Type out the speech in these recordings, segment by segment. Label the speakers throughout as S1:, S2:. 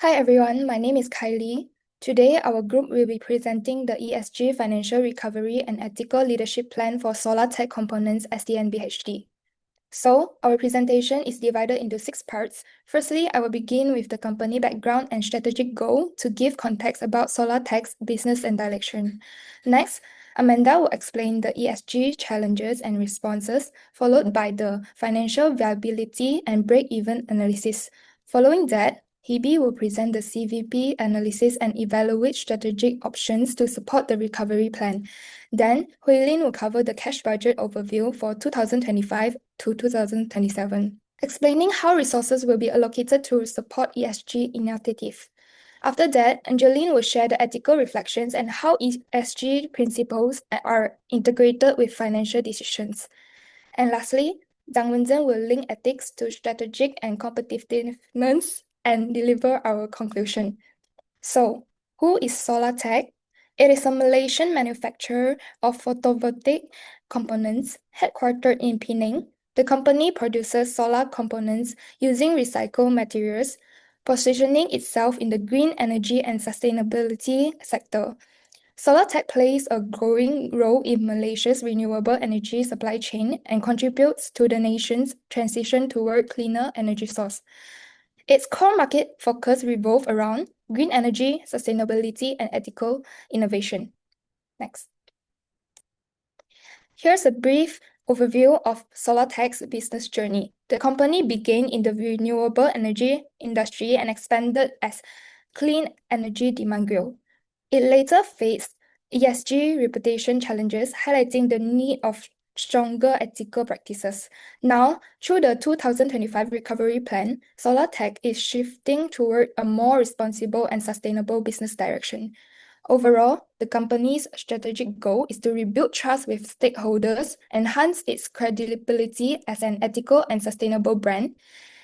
S1: Hi everyone, my name is Kylie. Today, our group will be presenting the ESG Financial Recovery and Ethical Leadership Plan for Solar Tech Components SDNBHD. So, our presentation is divided into 6 parts. Firstly, I will begin with the company background and strategic goal to give context about Solar Tech's business and direction. Next, Amanda will explain the ESG challenges and responses, followed by the financial viability and break-even analysis. Following that, Hebe will present the CVP analysis and evaluate strategic options to support the recovery plan. Then, Huilin will cover the cash budget overview for 2025 to 2027, explaining how resources will be allocated to support ESG initiatives. After that, Angeline will share the ethical reflections and how ESG principles are integrated with financial decisions. And lastly, Zhang Wenzhen will link ethics to strategic and competitiveness and deliver our conclusion. So, who is SolarTech? It is a Malaysian manufacturer of photovoltaic components headquartered in Penang. The company produces solar components using recycled materials, positioning itself in the green energy and sustainability sector. SolarTech plays a growing role in Malaysia's renewable energy supply chain and contributes to the nation's transition toward cleaner energy source. Its core market focus revolve around green energy, sustainability, and ethical innovation. Next. Here's a brief overview of SolarTech's business journey. The company began in the renewable energy industry and expanded as clean energy demand grew. It later faced ESG reputation challenges, highlighting the need of stronger ethical practices. Now, through the 2025 recovery plan, SolarTech is shifting toward a more responsible and sustainable business direction. Overall, the company's strategic goal is to rebuild trust with stakeholders, enhance its credibility as an ethical and sustainable brand,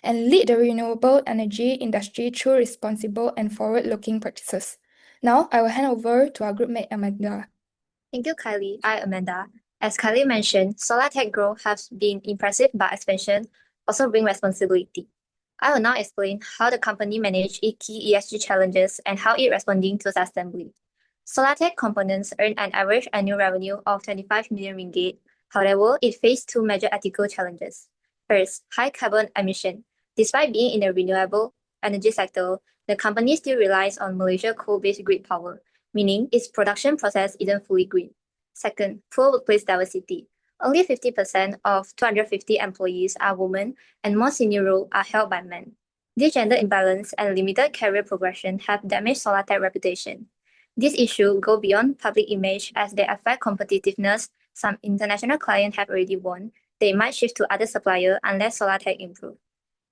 S1: and lead the renewable energy industry through responsible and forward-looking practices. Now, I will hand over to our group mate Amanda.
S2: Thank you, Kylie. Hi, Amanda. As Kylie mentioned, solar tech growth has been impressive, but expansion also bring responsibility. I will now explain how the company managed its key ESG challenges and how it responding to sustainability. Solar tech components earn an average annual revenue of 25 million ringgit. However, it faced two major ethical challenges. First, high carbon emission. Despite being in the renewable energy sector, the company still relies on Malaysia coal-based grid power, meaning its production process isn't fully green. Second, poor workplace diversity. Only 50% of 250 employees are women, and more senior roles are held by men. This gender imbalance and limited career progression have damaged Solartech's reputation. This issue go beyond public image as they affect competitiveness. Some international clients have already warned they might shift to other suppliers unless Solartech improve.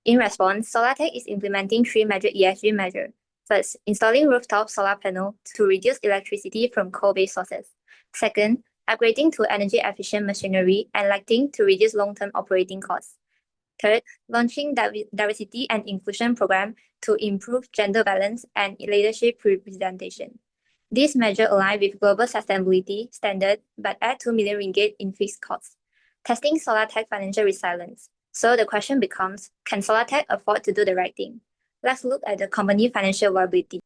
S2: In response, Solartech is implementing three major ESG measures. First, installing rooftop solar panel to reduce electricity from coal-based sources. Second, upgrading to energy-efficient machinery and lighting to reduce long-term operating costs. Third, launching diversity and inclusion program to improve gender balance and leadership representation. This measure align with global sustainability standard but add 2 million ringgit in fixed costs. Testing Solartech financial resilience. So the question becomes, can Solartech afford to do the right thing? Let's look at the company financial viability.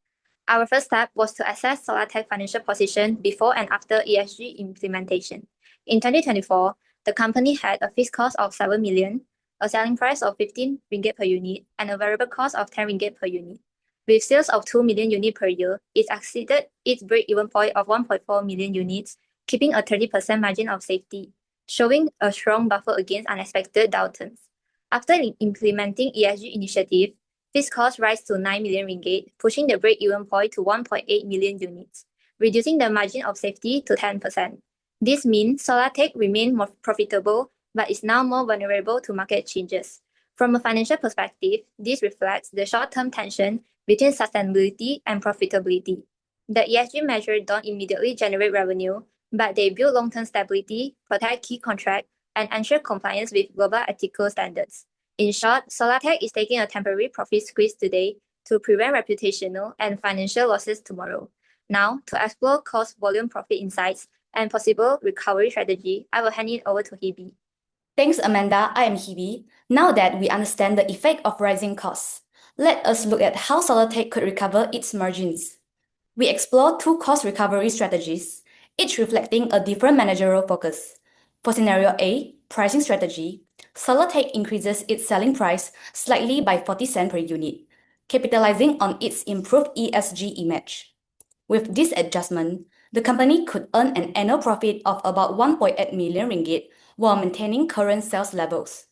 S2: Our first step was to assess Solartech financial position before and after ESG implementation. In 2024, the company had a fixed cost of 7 million, a selling price of 15 ringgit per unit, and a variable cost of 10 ringgit per unit. With sales of 2 million units per year, it exceeded its break-even point of 1.4 million units, keeping a 30% margin of safety, showing a strong buffer against unexpected downturns. After implementing ESG initiative, fixed costs rise to 9 million ringgit, pushing the break-even point to 1.8 million units, reducing the margin of safety to 10%. This means Solartech remains more profitable, but is now more vulnerable to market changes. From a financial perspective, this reflects the short-term tension between sustainability and profitability. The ESG measures don't immediately generate revenue, but they build long-term stability, protect key contracts, and ensure compliance with global ethical standards. In short, Solartech is taking a temporary profit squeeze today to prevent reputational and financial losses tomorrow. Now, to explore cost volume profit insights and possible recovery strategy, I will hand it over to Hebe.
S3: Thanks, Amanda. I am Hebe. Now that we understand the effect of rising costs, Let us look at how Solartech could recover its margins. We explore two cost recovery strategies, each reflecting a different managerial focus. For scenario A, pricing strategy, Solartech increases its selling price slightly by 40 cents per unit, capitalizing on its improved ESG image. With this adjustment, the company could earn an annual profit of about 1.8 million ringgit while maintaining current sales levels.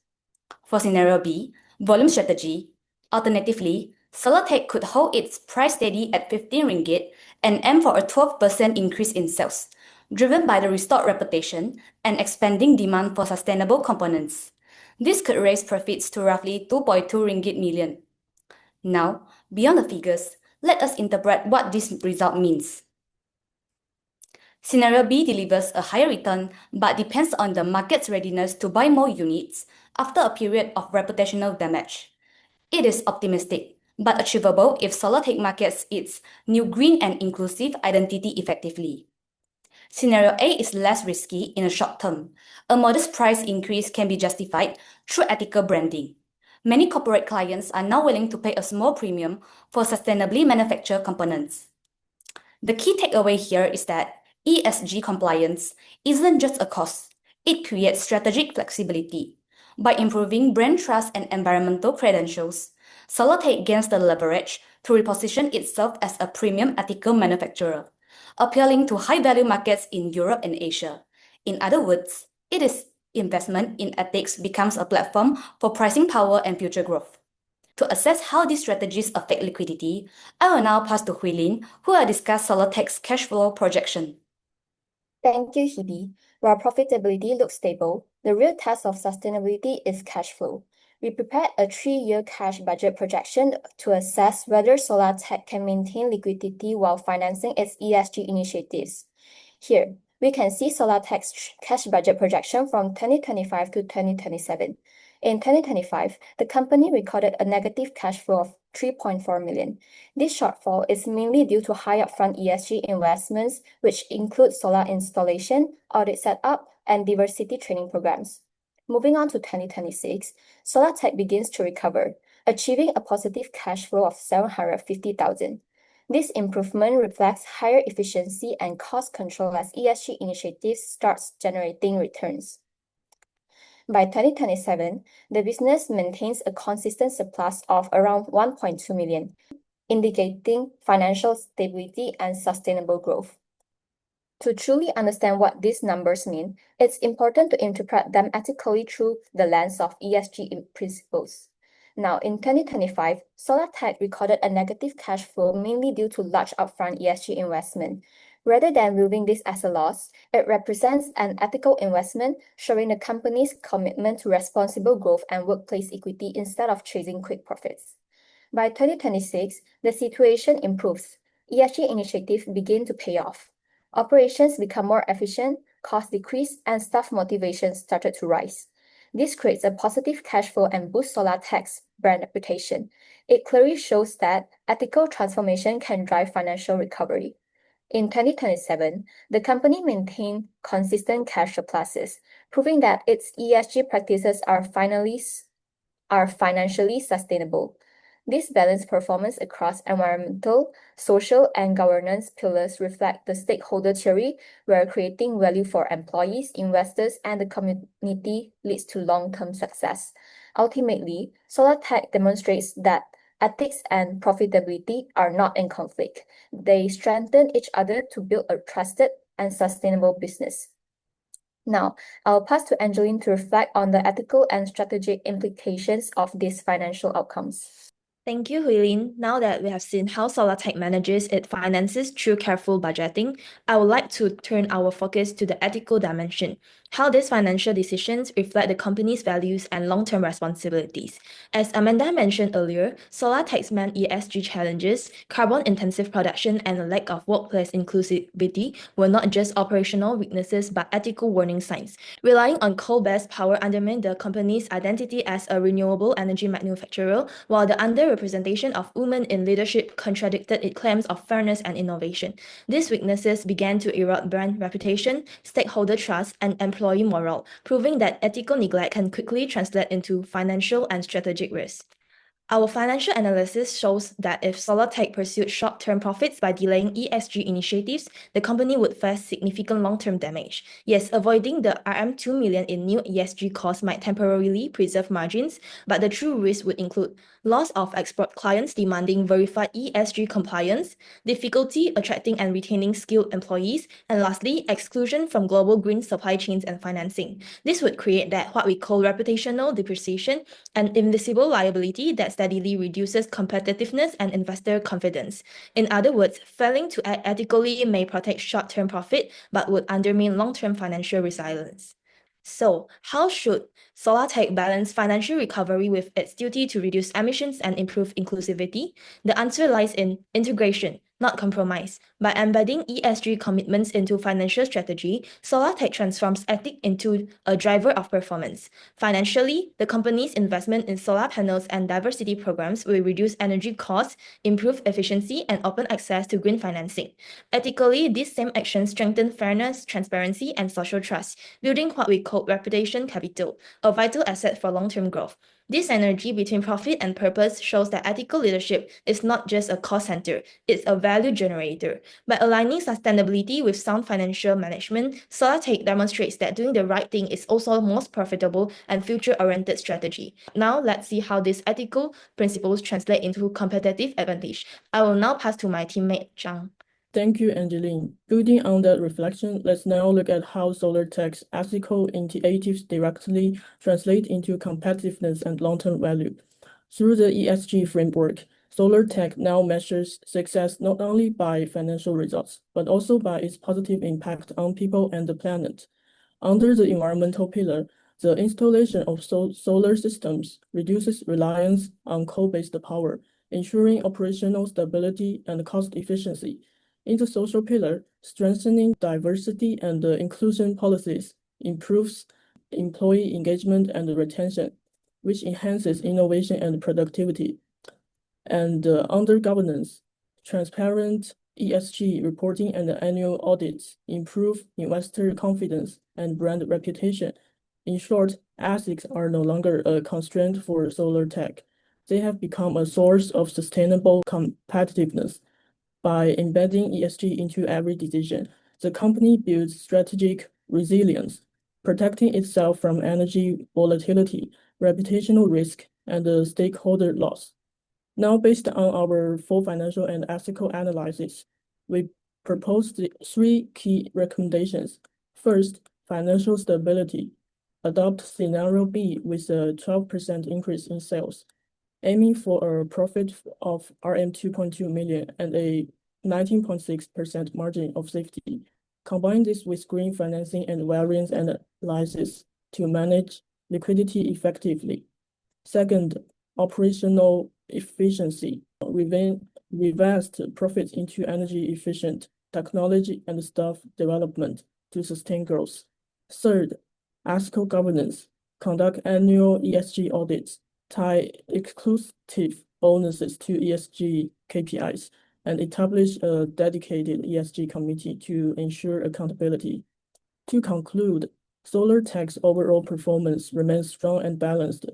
S3: For scenario B, volume strategy. Alternatively, Solartech could hold its price steady at 15 ringgit and aim for a 12% increase in sales, driven by the restored reputation and expanding demand for sustainable components. This could raise profits to roughly 2.2 ringgit million. Now, beyond the figures, let us interpret what this result means. Scenario B delivers a higher return but depends on the market's readiness to buy more units after a period of reputational damage. It is optimistic, but achievable if Solartech markets its new green and inclusive identity effectively. Scenario A is less risky in the short term. A modest price increase can be justified through ethical branding. Many corporate clients are now willing to pay a small premium for sustainably manufactured components. The key takeaway here is that ESG compliance isn't just a cost, it creates strategic flexibility. By improving brand trust and environmental credentials, Solartech gains the leverage to reposition itself as a premium ethical manufacturer, appealing to high-value markets in Europe and Asia. In other words, it is investment in ethics becomes a platform for pricing power and future growth. To assess how these strategies affect liquidity, I will now pass to Huilin, who will discuss Solartech's cash flow projection.
S4: Thank you, Hebe. While profitability looks stable, the real test of sustainability is cash flow. We prepared a 3-year cash budget projection to assess whether Solartech can maintain liquidity while financing its ESG initiatives. Here, we can see Solartech's cash budget projection from 2025 to 2027. In 2025, the company recorded a negative cash flow of 3.4 million. This shortfall is mainly due to high upfront ESG investments, which include solar installation, audit setup, and diversity training programs. Moving on to 2026, Solartech begins to recover, achieving a positive cash flow of 750,000. This improvement reflects higher efficiency and cost control as ESG initiatives starts generating returns. By 2027, the business maintains a consistent surplus of around 1.2 million, indicating financial stability and sustainable growth. To truly understand what these numbers mean, it's important to interpret them ethically through the lens of ESG principles. Now, in 2025, Solartech recorded a negative cash flow mainly due to large upfront ESG investment. Rather than viewing this as a loss, it represents an ethical investment, showing the company's commitment to responsible growth and workplace equity instead of chasing quick profits. By 2026, the situation improves. ESG initiatives begin to pay off. Operations become more efficient, costs decrease, and staff motivation started to rise. This creates a positive cash flow and boosts Solartech's brand reputation. It clearly shows that ethical transformation can drive financial recovery. In 2027, the company maintained consistent cash surpluses, proving that its ESG practices are financially sustainable. This balanced performance across environmental, social, and governance pillars reflect the stakeholder theory, where creating value for employees, investors, and the community leads to long-term success. Ultimately, Solartech demonstrates that ethics and profitability are not in conflict. They strengthen each other to build a trusted and sustainable business. Now, I'll pass to Angeline to reflect on the ethical and strategic implications of these financial outcomes.
S5: Thank you, Huilin. Now that we have seen how Solartech manages its finances through careful budgeting, I would like to turn our focus to the ethical dimension, how these financial decisions reflect the company's values and long-term responsibilities. As Amanda mentioned earlier, Solartech's main ESG challenges, carbon-intensive production, and a lack of workplace inclusivity were not just operational weaknesses but ethical warning signs. Relying on coal-based power undermined the company's identity as a renewable energy manufacturer, while the underrepresentation of women in leadership contradicted its claims of fairness and innovation. These weaknesses began to erode brand reputation, stakeholder trust, and employee morale, proving that ethical neglect can quickly translate into financial and strategic risk. Our financial analysis shows that if SolarTech pursued short-term profits by delaying ESG initiatives, the company would face significant long-term damage. Yes, avoiding the RM2 million in new ESG costs might temporarily preserve margins, but the true risk would include loss of export clients demanding verified ESG compliance, difficulty attracting and retaining skilled employees, and lastly, exclusion from global green supply chains and financing. This would create what we call reputational depreciation, an invisible liability that steadily reduces competitiveness and investor confidence. In other words, failing to act ethically may protect short-term profit but would undermine long-term financial resilience. So, how should SolarTech balance financial recovery with its duty to reduce emissions and improve inclusivity? The answer lies in integration, not compromise. By embedding ESG commitments into financial strategy, SolarTech transforms ethics into a driver of performance. Financially, the company's investment in solar panels and diversity programs will reduce energy costs, improve efficiency, and open access to green financing. Ethically, these same actions strengthen fairness, transparency, and social trust, building what we call reputation capital, a vital asset for long-term growth. This synergy between profit and purpose shows that ethical leadership is not just a cost center, it's a value generator. By aligning sustainability with sound financial management, SolarTech demonstrates that doing the right thing is also the most profitable and future-oriented strategy. Now, let's see how these ethical principles translate into competitive advantage. I will now pass to my teammate Zhang.
S6: Thank you, Angeline. Building on that reflection, let's now look at how SolarTech's ethical initiatives directly translate into competitiveness and long-term value. Through the ESG framework, SolarTech now measures success not only by financial results, but also by its positive impact on people and the planet. Under the environmental pillar, the installation of solar systems reduces reliance on coal-based power, ensuring operational stability and cost efficiency. In the social pillar, strengthening diversity and inclusion policies improves employee engagement and retention, which enhances innovation and productivity. And under governance, transparent ESG reporting and annual audits improve investor confidence and brand reputation. In short, ethics are no longer a constraint for SolarTech. They have become a source of sustainable competitiveness. By embedding ESG into every decision, the company builds strategic resilience, protecting itself from energy volatility, reputational risk, and stakeholder loss. Now, based on our full financial and ethical analysis, we propose the 3 key recommendations. First, financial stability. Adopt scenario B with a 12% increase in sales, aiming for a profit of RM 2.2 million and a 19.6% margin of safety. Combine this with green financing and variance analysis to manage liquidity effectively. Second, operational efficiency. Reinvest profits into energy efficient technology and staff development to sustain growth. Third, ethical governance. Conduct annual ESG audits, tie exclusive bonuses to ESG KPIs, and establish a dedicated ESG committee to ensure accountability. To conclude, SolarTech's overall performance remains strong and balanced.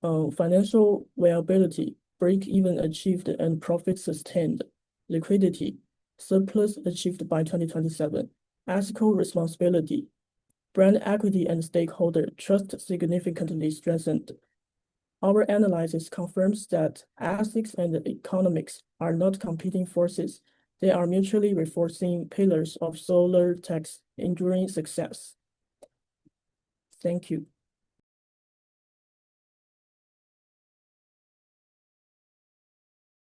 S6: Financial viability, break-even achieved and profit sustained. Liquidity, surplus achieved by 2027. Ethical responsibility, brand equity and stakeholder trust significantly strengthened. Our analysis confirms that ethics and economics are not competing forces. They are mutually reinforcing pillars of SolarTech's enduring success. Thank you.